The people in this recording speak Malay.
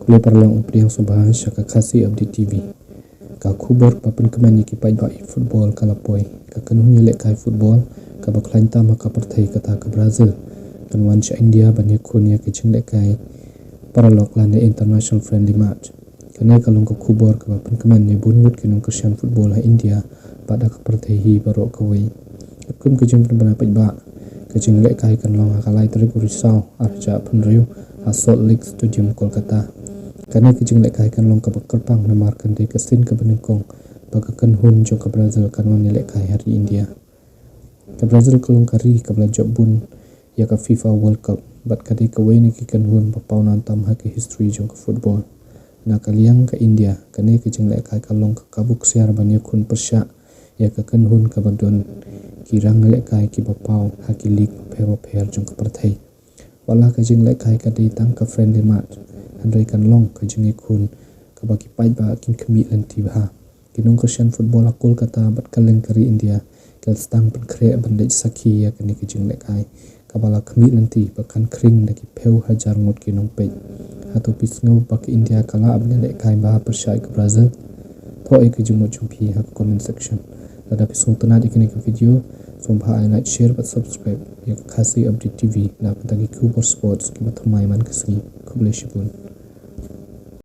Kule parlang upriang subhan shaka khasi abdi TV. Ka khubor papan kemen ki pai ba football kalapoi. Ka kanunya lek kai football ka baklain ta maka perthai kata ka Brazil. Kan wansha India banya kunya ki jing lek kai paralok lane international friendly match. Kane kalung ka khubor ka papan kemen ni bunmut kinung Christian football ha India pada ka perthai hi barok ka wei. Kum ka jing bana pai ba ka jing lek kai kan long ha kalai Tripuri Sau arja Punriu Salt Lake Stadium Kolkata. Kane kijing lek kai kan long ka bakarpang na markan de ka sin ka beningkong bagakan hun jo ka Brazil kan wan lek kai hari India. Ka Brazil kalung kari ka bla job bun ya ka FIFA World Cup bat kade ka wei ni ki kan hun pa paunan tam ha ka history jo ka football. Na kaliang ka India kane kijing lek kai kan long ka kabuk siar banya kun persya ya ka kan hun ka badon ki rang lek kai ki bapau ha ki lig pero per jo ka perthai. Wala ka jing lek kai ka de tang ka friendly match handai kan long ka jing kun ka baki pai ba kin khmi lan ti ba kinung Christian football Kolkata bat kaleng kari India kel stang pan kre bandej sakhi ya kani ki jing lek kai ka bala khmi lan ti bakan kring da ki peu hajar ngot kinung pe hatu pisngau bak India kala abne lek kai ba persai ka Brazil tho ek jing mo chumpi ha comment section ada pisung tana dikini ka video sombha ai like share but subscribe ya khasi update TV na patagi Kubor Sports ki mathmai man kasni kuble shibun.